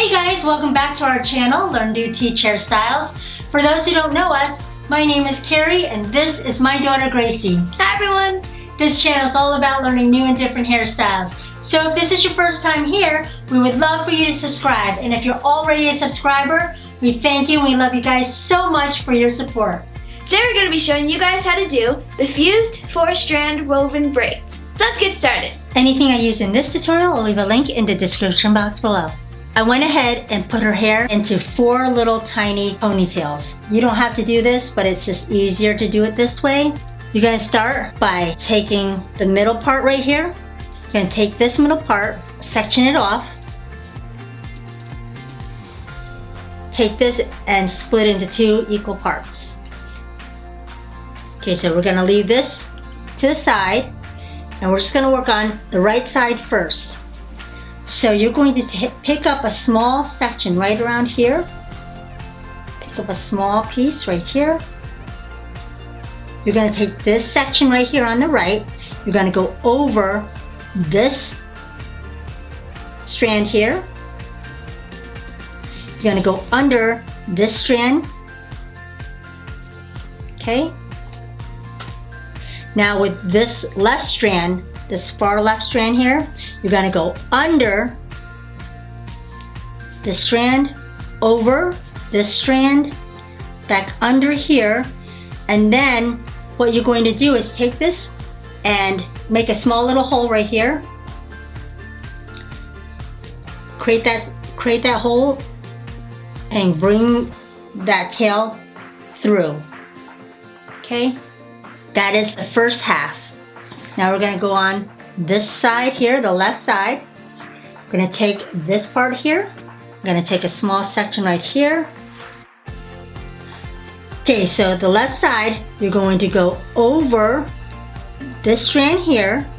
Hey guys, welcome back to our channel, Learn to Teach Hairstyles. For those who don't know us, my name is Carrie and this is my daughter Graycie. Hi everyone! This channel is all about learning new and different hairstyles. So if this is your first time here, we would love for you to subscribe. And if you're already a subscriber, we thank you and we love you guys so much for your support. Today we're going to be showing you guys how to do the fused 4-strand woven braids. So let's get started. Anything I use in this tutorial, I'll leave a link in the description box below. I went ahead and put her hair into 4 little tiny ponytails. You don't have to do this, but it's just easier to do it this way. You're going to start by taking the middle part right here. You're going to take this middle part, section it off. Take this and split into 2 equal parts. Okay, so we're going to leave this to the side and we're just going to work on the right side first. So you're going to pick up a small section right around here. Pick up a small piece right here. You're going to take this section right here on the right. You're going to go over this strand here. You're going to go under this strand. Okay. Now with this left strand, this far left strand here, you're going to go under this strand, over this strand, back under here, and then what you're going to do is take this and make a small little hole right here. Create that hole and bring that tail through. Okay? That is the first half. Now we're going to go on this side here, the left side. We're going to take this part here. I'm going to take a small section right here. Okay, so the left side, you're going to go over this strand here,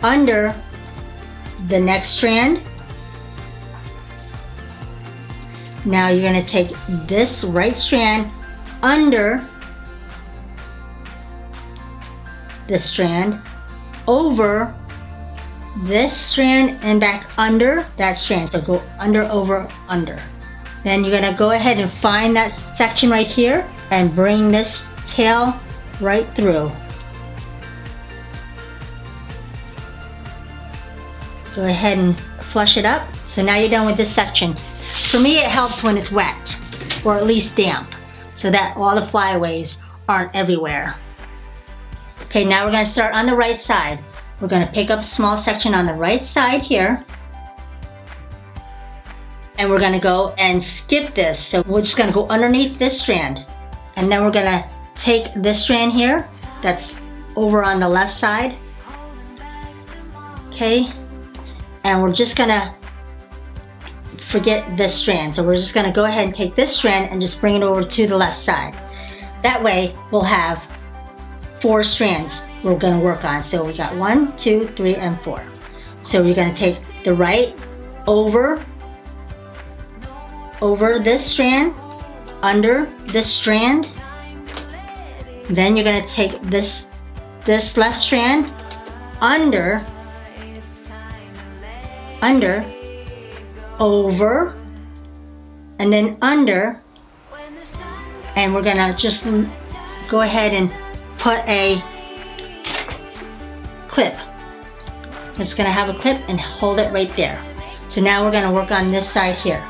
under the next strand. Now you're going to take this right strand under this strand, over this strand, and back under that strand. So go under, over, under. Then you're gonna go ahead and find that section right here and bring this tail right through. Go ahead and flush it up. So now you're done with this section. For me, it helps when it's wet, or at least damp, so that all the flyaways aren't everywhere. Okay, now we're going to start on the right side. We're going to pick up a small section on the right side here. And we're going to go and skip this. So we're just going to go underneath this strand. And then we're going to take this strand here that's over on the left side. Okay, and we're just going to forget this strand. So we're just going to go ahead and take this strand and just bring it over to the left side. That way we'll have 4 strands we're going to work on. So we got 1, 2, 3, and 4. So you're going to take the right over this strand, under this strand. Then you're going to take this left strand under, over, and then under. And we're going to just go ahead and put a clip. We're just going to have a clip and hold it right there. So now we're going to work on this side here.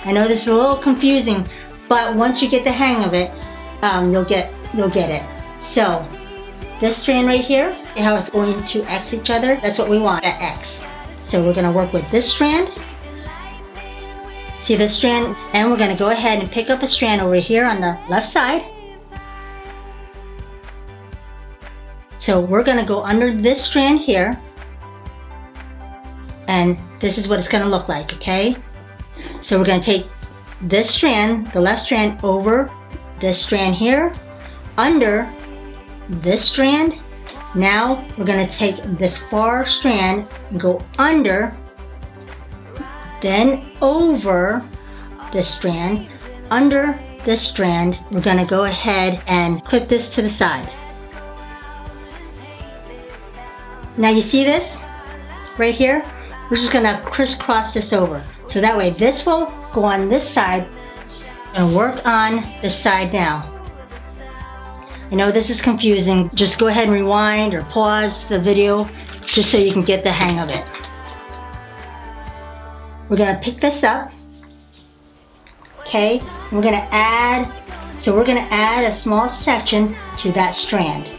I know this is a little confusing, but once you get the hang of it, you'll get it. So this strand right here, how it's going to X each other, that's what we want, that X. So we're going to work with this strand. See this strand? And we're going to go ahead and pick up a strand over here on the left side. So we're going to go under this strand here, and this is what it's going to look like, okay? So we're going to take this strand, the left strand, over this strand here, under this strand. Now we're going to take this far strand and go under, then over this strand, under this strand. We're going to go ahead and clip this to the side. Now you see this right here? We're just gonna crisscross this over. So that way this will go on this side and work on this side now. I know this is confusing. Just go ahead and rewind or pause the video just so you can get the hang of it. We're gonna pick this up, okay? We're gonna add a small section to that strand.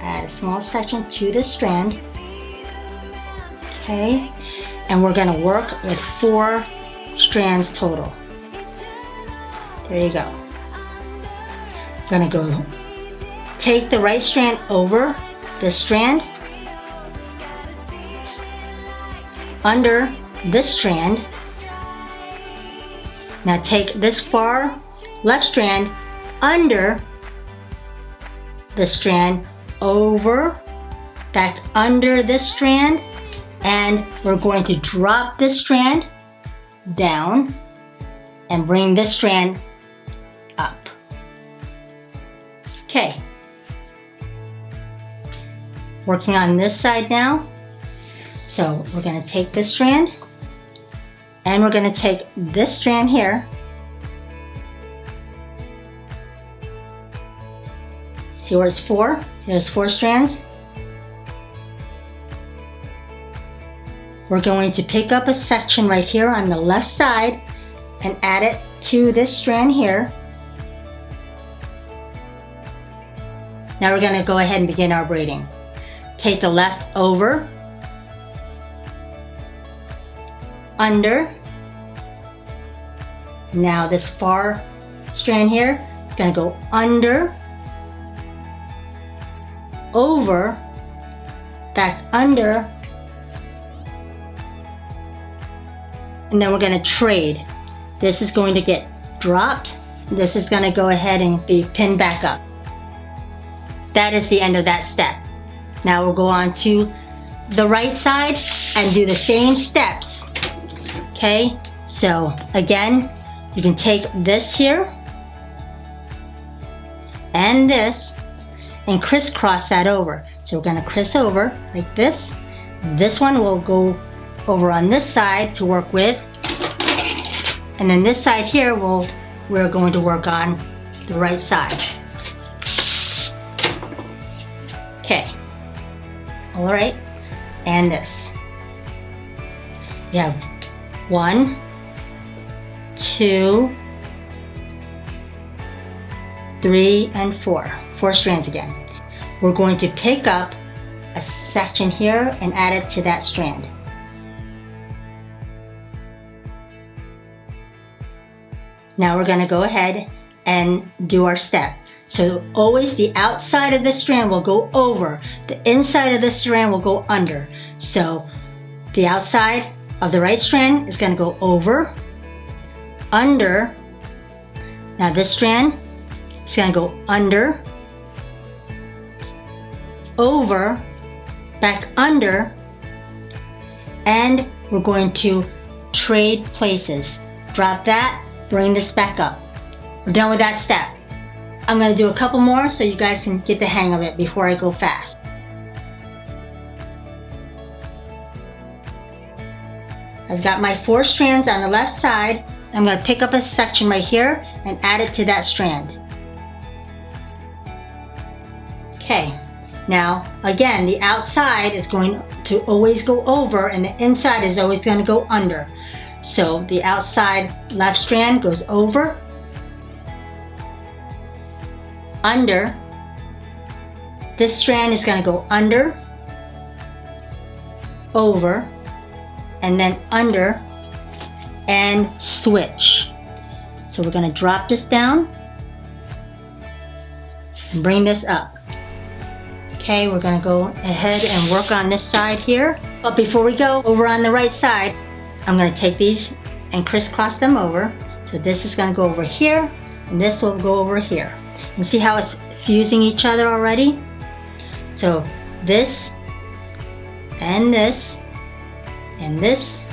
Add a small section to this strand, okay? And we're gonna work with 4 strands total. There you go. Gonna go take the right strand over this strand, under this strand. Now take this far left strand under the strand, over, back under this strand, and we're going to drop this strand down and bring this strand up. Okay. Working on this side now. So we're going to take this strand and we're going to take this strand here. See where it's 4? There's 4 strands. We're going to pick up a section right here on the left side and add it to this strand here. Now we're going to go ahead and begin our braiding. Take the left over, under. Now this far strand here is going to go under, over, back under, and then we're going to trade. This is going to get dropped. This is going to go ahead and be pinned back up. That is the end of that step. Now we'll go on to the right side and do the same steps. Okay, so again, you can take this here and this and crisscross that over. So we're going to criss over like this. This one will go over on this side to work with, and then this side here we're going to work on the right side. Okay, all right, and this. We have 1, 2, 3, and 4. 4 strands again. We're going to pick up a section here and add it to that strand. Now we're going to go ahead and do our step. So always the outside of the strand will go over, the inside of the strand will go under. So the outside of the right strand is going to go over, under. Now this strand is going to go under, over, back under, and we're going to trade places. Drop that, bring this back up. We're done with that step. I'm going to do a couple more so you guys can get the hang of it before I go fast. I've got my 4 strands on the left side. I'm going to pick up a section right here and add it to that strand. Okay, now again, the outside is going to always go over and the inside is always going to go under. So the outside left strand goes over, under. This strand is going to go under, over, and then under, and switch. So we're going to drop this down and bring this up. Okay, we're going to go ahead and work on this side here. But before we go over on the right side, I'm going to take these and crisscross them over. So this is going to go over here, and this will go over here. And see how it's fusing each other already? So this, and this, and this,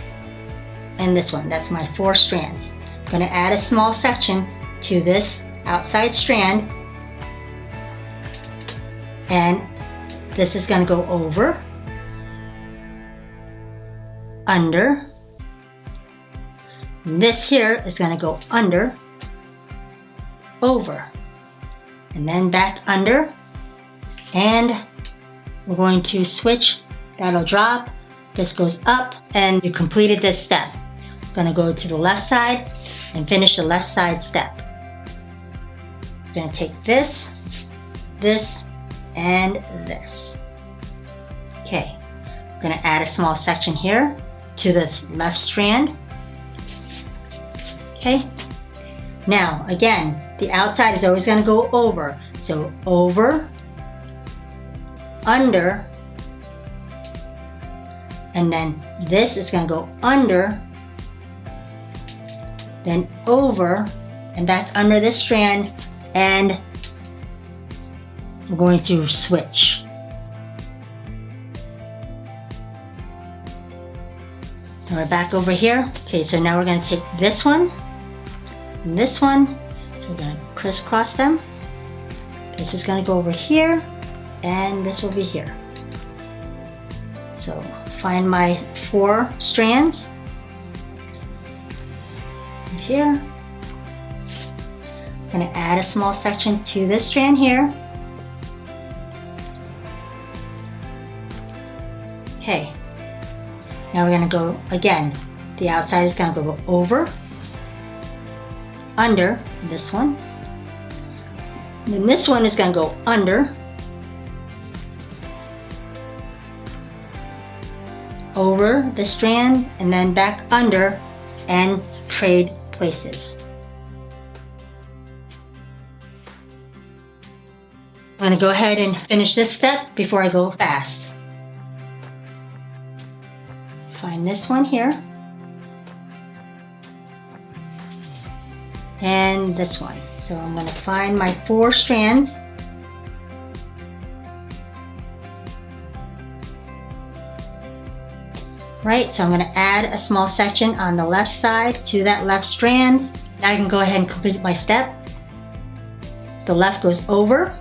and this one. That's my 4 strands. I'm going to add a small section to this outside strand, and this is going to go over, under, And this here is going to go under, over, and then back under, and we're going to switch. That'll drop, this goes up, and you completed this step. I'm going to go to the left side and finish the left side step. I'm going to take this, this, and this. Okay, I'm going to add a small section here to this left strand. Okay, now again, the outside is always going to go over. So over, under, and then this is going to go under, then over, and back under this strand, and we're going to switch. Now we're back over here. Okay, so now we're going to take this one and this one. So we're going to crisscross them. This is going to go over here, and this will be here. So find my 4 strands here. I'm going to add a small section to this strand here. Okay, now we're going to go again. The outside is going to go over, under this one. And then this one is going to go under, over the strand, and then back under, and trade places. I'm going to go ahead and finish this step before I go fast. Find this one here, and this one. So I'm going to find my 4 strands. Right, so I'm going to add a small section on the left side to that left strand. Now I can go ahead and complete my step. The left goes over,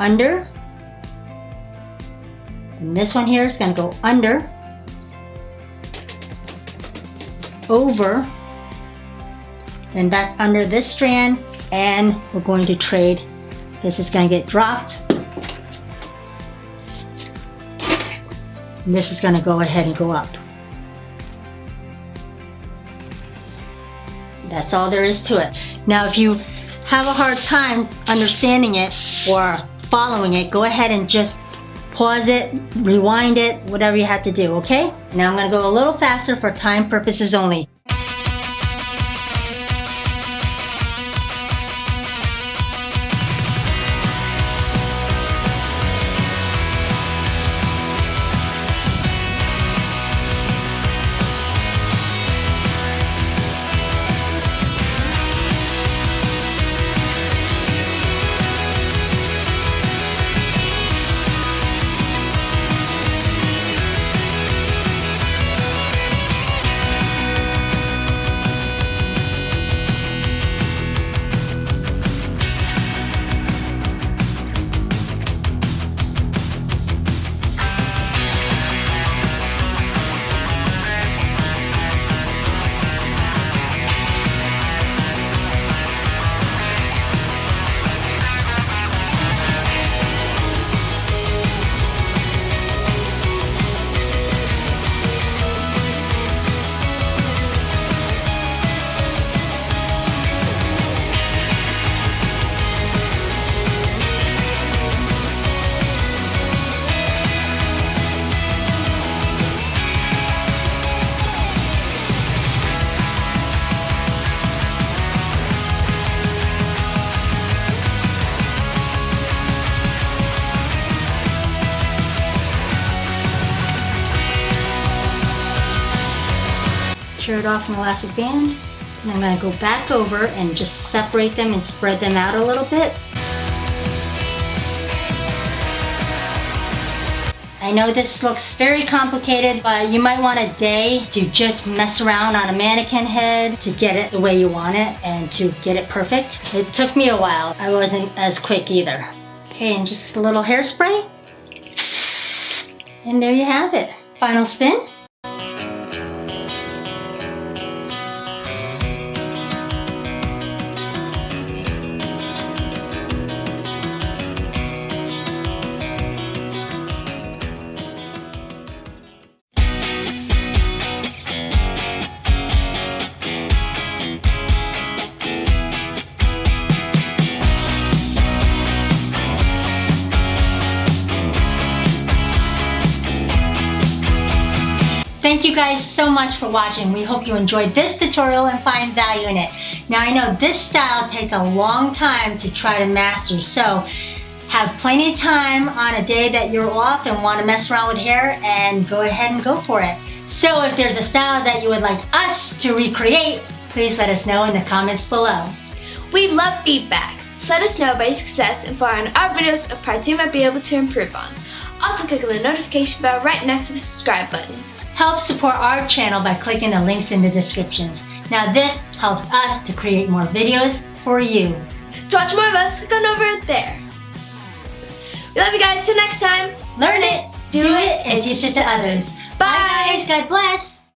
under, and this one here is going to go under, over, then back under this strand, and we're going to trade. This is going to get dropped. And this is going to go ahead and go up. That's all there is to it. Now if you have a hard time understanding it or following it, go ahead and just pause it, rewind it, whatever you have to do, okay? Now I'm going to go a little faster for time purposes only. It off an elastic band, and I'm going to go back over and just separate them and spread them out a little bit. I know this looks very complicated, but you might want a day to just mess around on a mannequin head to get it the way you want it and to get it perfect. It took me a while. I wasn't as quick either. Okay, and just a little hairspray, and there you have it. Final spin. Thank you guys so much for watching. We hope you enjoyed this tutorial and find value in it. Now I know this style takes a long time to try to master, so have plenty of time on a day that you're off and want to mess around with hair, and go ahead and go for it. So if there's a style that you would like us to recreate, please let us know in the comments below. We love feedback, so let us know about your success and find our videos or parts you might be able to improve on. Also click on the notification bell right next to the subscribe button. Help support our channel by clicking the links in the descriptions. Now this helps us to create more videos for you. To watch more of us, click on over there. We love you guys. Till next time. Learn it, do it, and teach it to others. Bye. Bye guys, God bless.